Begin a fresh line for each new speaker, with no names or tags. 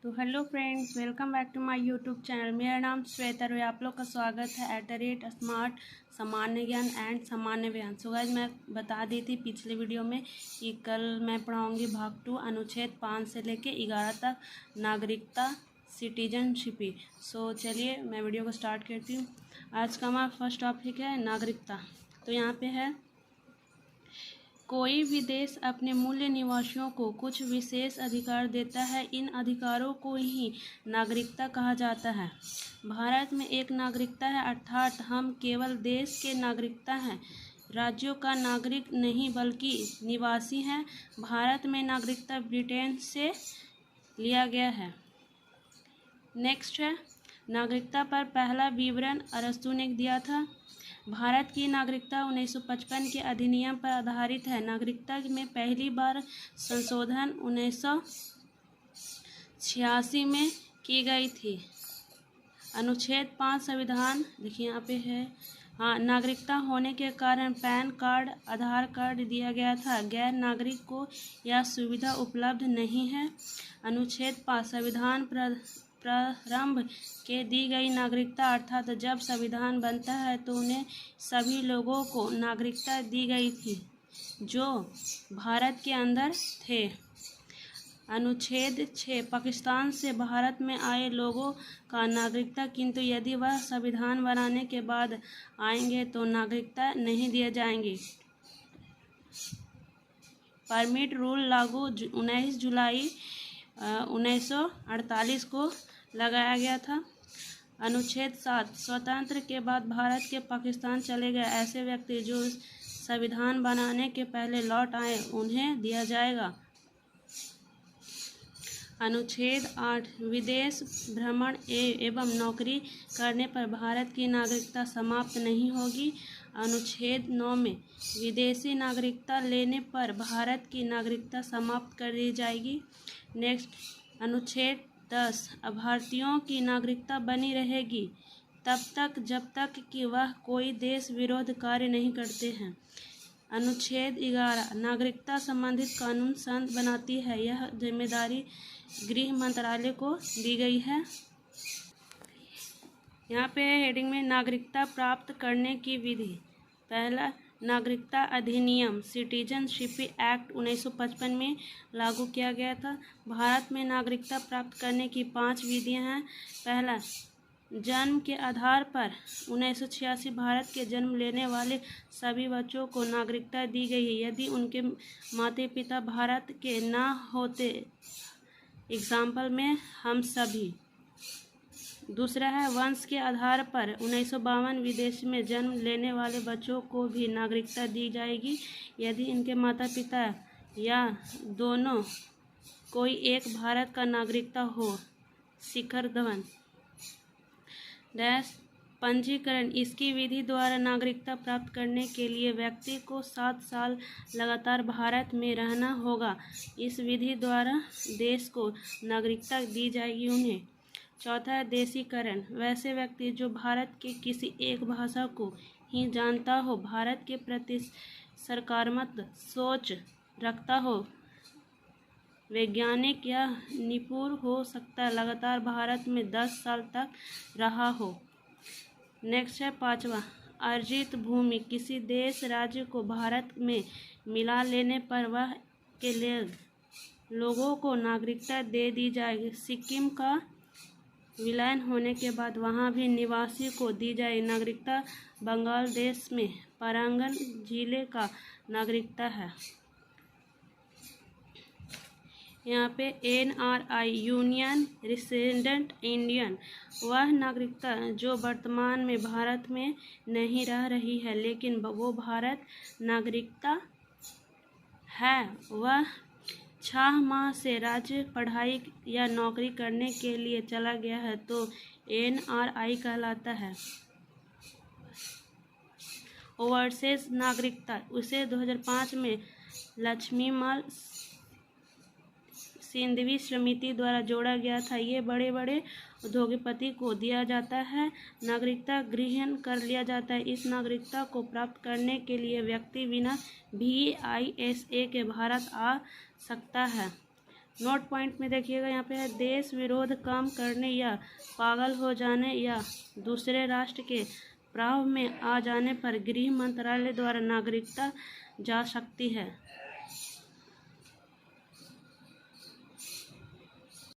तो hello friends, welcome back to my YouTube channel. मेरा नाम श्वेता है। आप लोग का स्वागत है @स्मार्ट सामान्य ज्ञान एंड सामान्य बयान। सो गाइस, मैं बता दी थी पिछले वीडियो में कि कल मैं पढ़ाऊंगी भाग 2 अनुच्छेद 5 से लेके 11 तक नागरिकता सिटीजनशिप। सो चलिए मैं वीडियो को स्टार्ट करती हूँ। आज का हमारा फर्स्ट टॉपिक है नागरिकता। तो यहाँ पे है, कोई भी देश अपने मूल निवासियों को कुछ विशेष अधिकार देता है। इन अधिकारों को ही नागरिकता कहा जाता है। भारत में एक नागरिकता है, अर्थात हम केवल देश के नागरिकता हैं, राज्यों का नागरिक नहीं बल्कि निवासी हैं। भारत में नागरिकता ब्रिटेन से लिया गया है। नेक्स्ट है, नागरिकता पर पहला विवरण अरस्तू ने दिया था। भारत की नागरिकता 1955 के अधिनियम पर आधारित है। नागरिकता में पहली बार संशोधन 1986 में की गई थी। अनुच्छेद 5 संविधान, देखिए यहाँ पे है, हाँ, नागरिकता होने के कारण पैन कार्ड, आधार कार्ड दिया गया था। गैर नागरिक को यह सुविधा उपलब्ध नहीं है। अनुच्छेद 5 संविधान प्रारंभ के दी गई नागरिकता, अर्थात जब संविधान बनता है तो उन्हें सभी लोगों को नागरिकता दी गई थी जो भारत के अंदर थे। अनुच्छेद 6 पाकिस्तान से भारत में आए लोगों का नागरिकता, किंतु यदि वह संविधान बनाने के बाद आएंगे तो नागरिकता नहीं दिए जाएंगे। परमिट रूल लागू 19 जुलाई 1948 को लगाया गया था। अनुच्छेद 7 स्वतंत्र के बाद भारत के पाकिस्तान चले गए ऐसे व्यक्ति जो संविधान बनाने के पहले लौट आए, उन्हें दिया जाएगा। अनुच्छेद 8 विदेश भ्रमण एवं नौकरी करने पर भारत की नागरिकता समाप्त नहीं होगी। अनुच्छेद 9 में विदेशी नागरिकता लेने पर भारत की नागरिकता समाप्त कर दी जाएगी। नेक्स्ट, अनुच्छेद 10 भारतीयों की नागरिकता बनी रहेगी तब तक जब तक कि वह कोई देश विरोध कार्य नहीं करते हैं। अनुच्छेद 11 नागरिकता संबंधित कानून संसद बनाती है। यह जिम्मेदारी गृह मंत्रालय को दी गई है। यहाँ पे हेडिंग में नागरिकता प्राप्त करने की विधि। पहला, नागरिकता अधिनियम सिटीजनशिप एक्ट 1955 में लागू किया गया था। भारत में नागरिकता प्राप्त करने की 5 विधियां हैं। पहला, जन्म के आधार पर 1986 भारत के जन्म लेने वाले सभी बच्चों को नागरिकता दी गई है यदि उनके माता पिता भारत के ना होते। एग्जाम्पल में हम सभी। दूसरा है, वंश के आधार पर 1952 विदेश में जन्म लेने वाले बच्चों को भी नागरिकता दी जाएगी यदि इनके माता पिता या दोनों कोई एक भारत का नागरिकता हो। शिखर धवन। पंजीकरण, इसकी विधि द्वारा नागरिकता प्राप्त करने के लिए व्यक्ति को 7 साल लगातार भारत में रहना होगा। इस विधि द्वारा देश को नागरिकता दी जाएगी उन्हें। चौथा है, देशीकरण, वैसे व्यक्ति जो भारत के किसी एक भाषा को ही जानता हो, भारत के प्रति सकारात्मक सोच रखता हो, वैज्ञानिक या निपुण हो सकता है, लगातार भारत में 10 साल तक रहा हो। नेक्स्ट है, पांचवा, अर्जित भूमि, किसी देश राज्य को भारत में मिला लेने पर वह के लिए लोगों को नागरिकता दे दी जाएगी। सिक्किम का विलयन होने के बाद वहां भी निवासी को दी जाए नागरिकता। बंगाल देश में परांगण जिले का नागरिकता है। यहाँ पे NRI यूनियन रेसिडेंट इंडियन, वह नागरिकता जो वर्तमान में भारत में नहीं रह रही है लेकिन वो भारत नागरिकता है, वह 6 माह से राज्य पढ़ाई या नौकरी करने के लिए चला गया है तो NRI कहलाता है। ओवरसीज नागरिकता, उसे 2005 में लक्ष्मीमल सिंधवी समिति द्वारा जोड़ा गया था। ये बड़े बड़े उद्योगपति को दिया जाता है। नागरिकता ग्रहण कर लिया जाता है। इस नागरिकता को प्राप्त करने के लिए व्यक्ति बिना VISA के भारत आ सकता है। नोट पॉइंट में देखिएगा, यहाँ पे है देश विरोध काम करने या पागल हो जाने या दूसरे राष्ट्र के प्रभाव में आ जाने पर गृह मंत्रालय द्वारा नागरिकता जा सकती है।